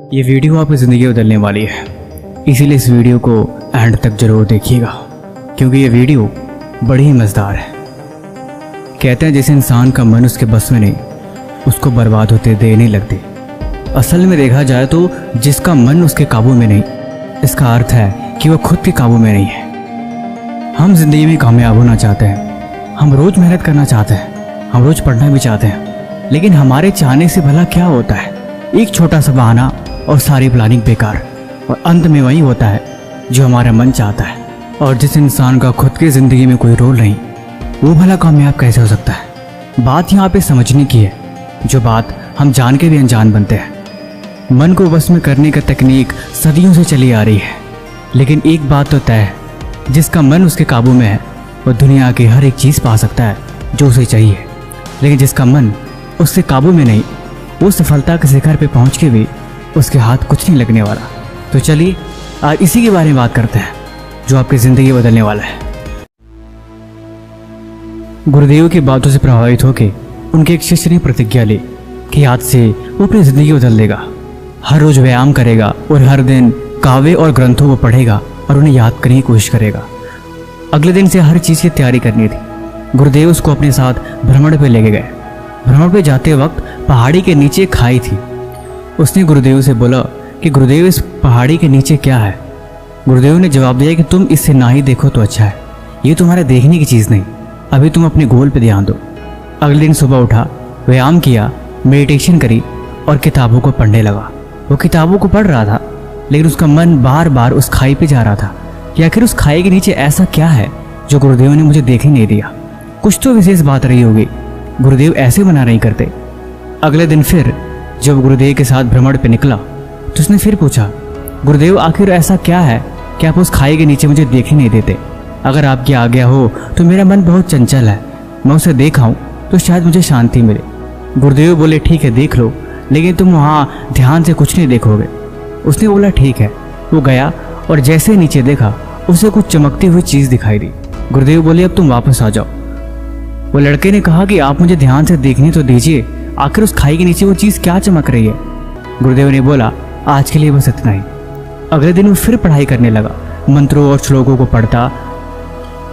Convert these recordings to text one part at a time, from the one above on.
ये वीडियो आपकी ज़िंदगी बदलने वाली है, इसीलिए इस वीडियो को एंड तक जरूर देखिएगा क्योंकि ये वीडियो बड़ी ही मज़ेदार है। कहते हैं जिस इंसान का मन उसके बस में नहीं, उसको बर्बाद होते देर नहीं लगती। असल में देखा जाए तो जिसका मन उसके काबू में नहीं, इसका अर्थ है कि वो खुद के काबू में नहीं है। हम जिंदगी में कामयाब होना चाहते हैं, हम रोज़ मेहनत करना चाहते हैं, हम रोज़ पढ़ना भी चाहते हैं, लेकिन हमारे चाहने से भला क्या होता है? एक छोटा सा बहाना और सारी प्लानिंग बेकार, और अंत में वही होता है जो हमारा मन चाहता है। और जिस इंसान का खुद की ज़िंदगी में कोई रोल नहीं, वो भला कामयाब कैसे हो सकता है? बात यहाँ पे समझने की है, जो बात हम जान के भी अनजान बनते हैं। मन को बस में करने का तकनीक सदियों से चली आ रही है, लेकिन एक बात तो तय है, जिसका मन उसके काबू में है वो दुनिया की हर एक चीज़ पा सकता है जो उसे चाहिए, लेकिन जिसका मन उसके काबू में नहीं, वो सफलता के शिखर पे पहुंच के भी उसके हाथ कुछ नहीं लगने वाला। तो चलिए आज इसी के बारे में बात करते हैं जो आपकी ज़िंदगी बदलने वाला है। गुरुदेव की बातों से प्रभावित होकर उनके एक शिष्य ने प्रतिज्ञा ली कि आज से वो अपनी ज़िंदगी बदल देगा। हर रोज़ व्यायाम करेगा और हर दिन काव्य और ग्रंथों को पढ़ेगा और उन्हें याद करने की कोशिश करेगा। अगले दिन से हर चीज़ की तैयारी करनी थी। गुरुदेव उसको अपने साथ भ्रमण पे लेके गए। भ्रमण पे जाते वक्त पहाड़ी के नीचे एक खाई थी। उसने गुरुदेव से बोला कि गुरुदेव इस पहाड़ी के नीचे क्या है? गुरुदेव ने जवाब दिया कि तुम इससे ना ही देखो तो अच्छा है, ये तुम्हारे देखने की चीज़ नहीं, अभी तुम अपने गोल पे ध्यान दो। अगले दिन सुबह उठा, व्यायाम किया, मेडिटेशन करी और किताबों को पढ़ने लगा। वो किताबों को पढ़ रहा था, लेकिन उसका मन बार बार उस खाई पे जा रहा था कि आखिर उस खाई के नीचे ऐसा क्या है जो गुरुदेव ने मुझे देखने नहीं दिया। कुछ तो विशेष बात रही होगी, गुरुदेव ऐसे मना नहीं करते। अगले दिन फिर जब गुरुदेव के साथ भ्रमण पे निकला तो उसने फिर पूछा, गुरुदेव आखिर ऐसा क्या है कि आप उस खाई के नीचे मुझे देखने नहीं देते? अगर आपकी आज्ञा हो तो मेरा मन बहुत चंचल है, मैं उसे देख आऊं तो शायद मुझे शांति मिले। गुरुदेव बोले ठीक है देख लो, लेकिन तुम वहाँ ध्यान से कुछ नहीं देखोगे। उसने बोला ठीक है। वो गया और जैसे नीचे देखा उसे कुछ चमकती हुई चीज़ दिखाई दी। गुरुदेव बोले अब तुम वापस आ जाओ। वो लड़के ने कहा कि आप मुझे ध्यान से देखने तो दीजिए, आखिर उस खाई के नीचे वो चीज़ क्या चमक रही है? गुरुदेव ने बोला आज के लिए बस इतना ही। अगले दिन वो फिर पढ़ाई करने लगा, मंत्रों और श्लोकों को पढ़ता,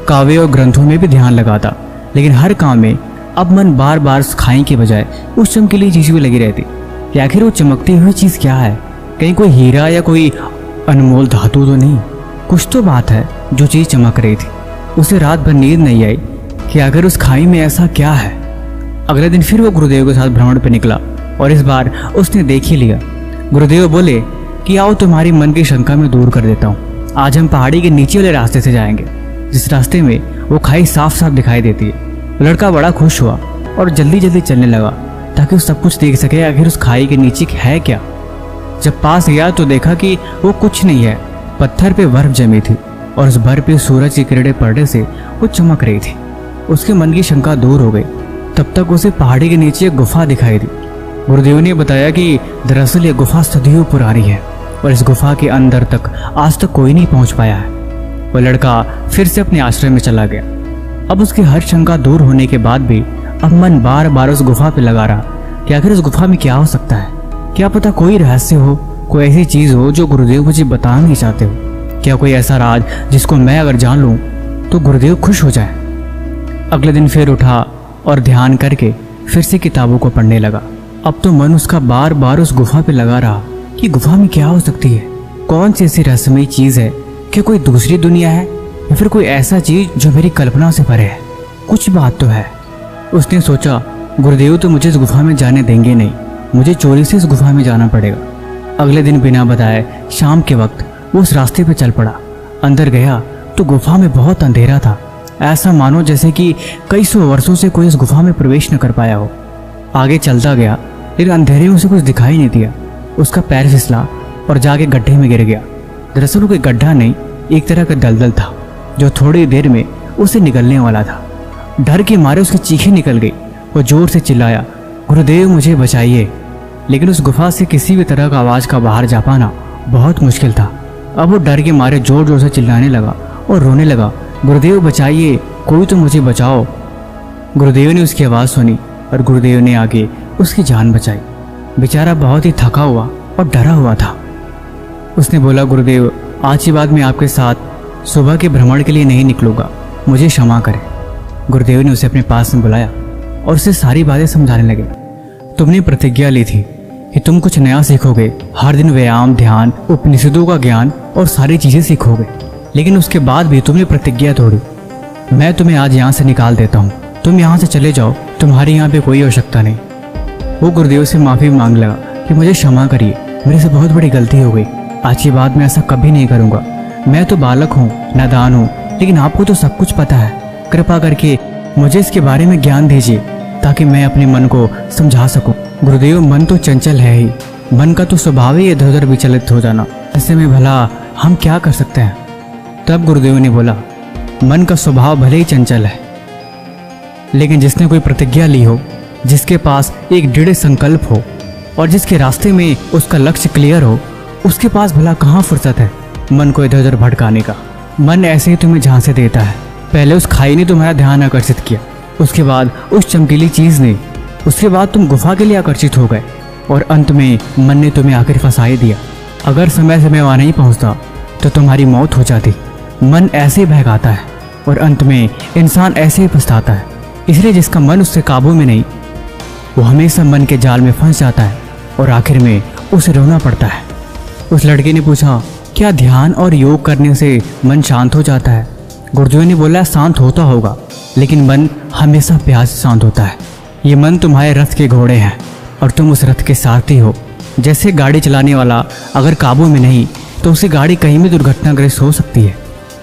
काव्य और ग्रंथों में भी ध्यान लगाता, लेकिन हर काम में अब मन बार बार उस खाई के बजाय उस चमकीली चीज़ में लगी रहती कि आखिर वो चमकती हुई चीज़ क्या है? कहीं कोई हीरा या कोई अनमोल धातु तो नहीं? कुछ तो बात है जो चीज़ चमक रही थी। उसे रात भर नींद नहीं आई कि आखिर उस खाई में ऐसा क्या है। अगले दिन फिर वो गुरुदेव के साथ भ्रमण पर निकला और इस बार उसने देख ही लिया। गुरुदेव बोले कि आओ तुम्हारी मन की शंका में दूर कर देता हूँ। आज हम पहाड़ी के नीचे वाले रास्ते से जाएंगे, जिस रास्ते में वो खाई साफ साफ दिखाई देती है। लड़का बड़ा खुश हुआ और जल्दी जल्दी चलने लगा ताकि वो सब कुछ देख सके आखिर उस खाई के नीचे है क्या। जब पास गया तो देखा कि वो कुछ नहीं है, पत्थर पे बर्फ जमी थी और उस बर्फ पे सूरज की किरणें पड़ने से वो चमक रही थी। उसके मन की शंका दूर हो गई। तब तक उसे पहाड़ी के नीचे एक गुफा दिखाई दी। गुरुदेव ने बताया कि दरअसल ये गुफा सदियों पुरानी है और इस गुफा के अंदर तक आज तक कोई नहीं पहुंच पाया है। वह लड़का फिर से अपने आश्रम में चला गया। अब उसकी हर शंका दूर होने के बाद भी अब मन बार बार उस गुफा पे लगा रहा कि आखिर उस गुफा में क्या हो सकता है। क्या पता कोई रहस्य हो, कोई ऐसी चीज हो जो गुरुदेव मुझे बताना नहीं चाहते हो। क्या कोई ऐसा राज जिसको मैं अगर जान लूं तो गुरुदेव खुश हो जाए। अगले दिन फिर उठा और ध्यान करके फिर से किताबों को पढ़ने लगा। अब तो मन उसका बार बार उस गुफा पे लगा रहा कि गुफा में क्या हो सकती है, कौन सी ऐसी रहस्यमयी चीज है, क्या कोई दूसरी दुनिया है या फिर कोई ऐसा चीज जो मेरी कल्पना से परे है। कुछ बात तो है। उसने सोचा गुरुदेव तो मुझे इस गुफा में जाने देंगे नहीं, मुझे चोरी से इस गुफा में जाना पड़ेगा। अगले दिन बिना बताए शाम के वक्त वो उस रास्ते पे चल पड़ा। अंदर गया तो गुफा में बहुत अंधेरा था, ऐसा मानो जैसे कि कई सौ वर्षों से कोई इस गुफा में प्रवेश न कर पाया हो। आगे चलता गया लेकिन अंधेरे में उसे कुछ दिखाई नहीं दिया। उसका पैर फिसला और जाके गड्ढे में गिर गया। दरअसल वो कोई गड्ढा नहीं, एक तरह का दलदल था जो थोड़ी देर में उसे निकलने वाला था। डर के मारे उसकी चीखें निकल गई। वो जोर से चिल्लाया, गुरुदेव मुझे बचाइए। लेकिन उस गुफा से किसी भी तरह का आवाज़ का बाहर जा पाना बहुत मुश्किल था। अब वो डर के मारे जोर जोर से चिल्लाने लगा और रोने लगा, गुरुदेव बचाइए, कोई तो मुझे बचाओ। गुरुदेव ने उसकी आवाज़ सुनी और गुरुदेव ने आगे उसकी जान बचाई। बेचारा बहुत ही थका हुआ और डरा हुआ था। उसने बोला, गुरुदेव आज के बाद मैं आपके साथ सुबह के भ्रमण के लिए नहीं निकलूंगा, मुझे क्षमा करें। गुरुदेव ने उसे अपने पास में बुलाया और उसे सारी बातें समझाने लगे। तुमने प्रतिज्ञा ली थी कि तुम कुछ नया सीखोगे, हर दिन व्यायाम, ध्यान, उपनिषदों का ज्ञान और सारी चीजें सीखोगे, लेकिन उसके बाद भी तुमने प्रतिज्ञा तोड़ी। मैं तुम्हें आज यहाँ से निकाल देता हूँ, तुम यहाँ से चले जाओ, तुम्हारी यहाँ पे कोई आवश्यकता नहीं। वो गुरुदेव से माफी मांग लगा कि मुझे क्षमा करिए, मेरे से बहुत बड़ी गलती हो गई, आज के बाद मैं ऐसा कभी नहीं करूँगा। मैं तो बालक हूँ, नादान हूँ, लेकिन आपको तो सब कुछ पता है। कृपा करके मुझे इसके बारे में ज्ञान दीजिए ताकि मैं अपने मन को समझा सकूं। गुरुदेव, मन तो चंचल है ही, मन का तो स्वभाव ही इधर उधर विचलित हो जाना, ऐसे में भला हम क्या कर सकते हैं। तब गुरुदेव ने बोला, मन का स्वभाव भले ही चंचल है, लेकिन जिसने कोई प्रतिज्ञा ली हो, जिसके पास एक दृढ़ संकल्प हो और जिसके रास्ते में उसका लक्ष्य क्लियर हो, उसके पास भला कहाँ फुर्सत है मन को इधर उधर भटकाने का। मन ऐसे ही तुम्हें झांसे देता है। पहले उस खाई ने तुम्हारा ध्यान आकर्षित किया, उसके बाद उस चमकीली चीज ने, उसके बाद तुम गुफा के लिए आकर्षित हो गए और अंत में मन ने तुम्हें आखिर फंसा ही दिया। अगर समय से मैं वहां नहीं पहुंचता तो तुम्हारी मौत हो जाती। मन ऐसे ही बहकाता है और अंत में इंसान ऐसे ही पछताता है। इसलिए जिसका मन उससे काबू में नहीं, वो हमेशा मन के जाल में फंस जाता है और आखिर में उसे रोना पड़ता है। उस लड़के ने पूछा, क्या ध्यान और योग करने से मन शांत हो जाता है? गुरुदेव ने बोला, शांत होता होगा, लेकिन मन हमेशा प्यास से शांत होता है। ये मन तुम्हारे रथ के घोड़े हैं और तुम उस रथ के सारथी हो। जैसे गाड़ी चलाने वाला अगर काबू में नहीं तो उसकी गाड़ी कहीं भी दुर्घटनाग्रस्त हो सकती है,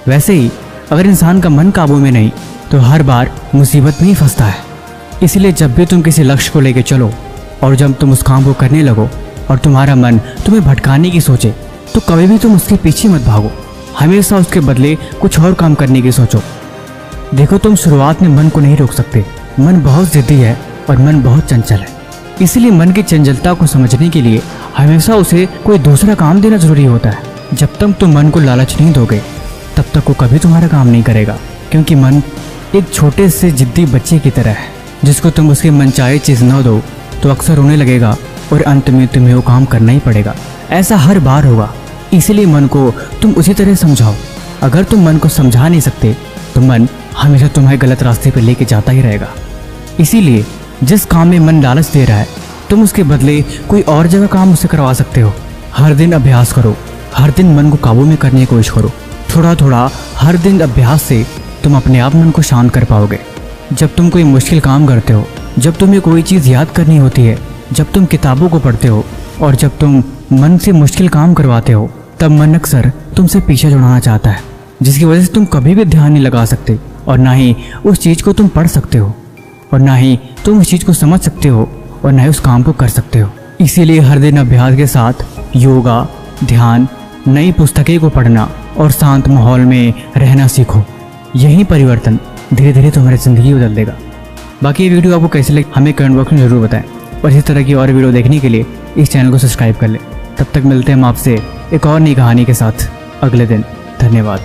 वैसे ही अगर इंसान का मन काबू में नहीं तो हर बार मुसीबत में ही फंसता है। इसलिए जब भी तुम किसी लक्ष्य को लेकर चलो और जब तुम उस काम को करने लगो और तुम्हारा मन तुम्हें भटकाने की सोचे, तो कभी भी तुम उसके पीछे मत भागो, हमेशा उसके बदले कुछ और काम करने की सोचो। देखो, तुम शुरुआत में मन को नहीं रोक सकते, मन बहुत जिद्दी है और मन बहुत चंचल है। इसलिए मन की चंचलता को समझने के लिए हमेशा उसे कोई दूसरा काम देना जरूरी होता है। जब तक तुम मन को लालच नहीं दोगे तब तक वो कभी तुम्हारा काम नहीं करेगा, क्योंकि मन एक छोटे से जिद्दी बच्चे की तरह है, जिसको तुम उसके मनचाहे चीज न दो तो अक्सर रोने लगेगा और अंत में तुम्हें वो काम करना ही पड़ेगा। ऐसा हर बार होगा। इसलिए मन को तुम उसी तरह समझाओ। अगर तुम मन को समझा नहीं सकते तो मन हमेशा तुम्हें गलत रास्ते पर लेके जाता ही रहेगा। इसीलिए जिस काम में मन लालच दे रहा है, तुम उसके बदले कोई और जगह काम उससे करवा सकते हो। हर दिन अभ्यास करो, हर दिन मन को काबू में करने की कोशिश करो। थोड़ा थोड़ा हर दिन अभ्यास से तुम अपने आप मन को शांत कर पाओगे। जब तुम कोई मुश्किल काम करते हो, जब तुम्हें कोई चीज़ याद करनी होती है, जब तुम किताबों को पढ़ते हो और जब तुम मन से मुश्किल काम करवाते हो, तब मन अक्सर तुमसे पीछे छुड़ाना चाहता है, जिसकी वजह से तुम कभी भी ध्यान नहीं लगा सकते और ना ही उस चीज़ को तुम पढ़ सकते हो और ना ही तुम उस चीज़ को समझ सकते हो और ना ही उस काम को कर सकते हो। इसीलिए हर दिन अभ्यास के साथ योगा, ध्यान, नई पुस्तकें को पढ़ना और शांत माहौल में रहना सीखो। यही परिवर्तन धीरे धीरे तुम्हारी ज़िंदगी बदल देगा। बाकी ये वीडियो आपको कैसे लगी हमें कमेंट बॉक्स में ज़रूर बताएं और इस तरह की और वीडियो देखने के लिए इस चैनल को सब्सक्राइब कर लें। तब तक मिलते हैं हम आपसे एक और नई कहानी के साथ अगले दिन। धन्यवाद।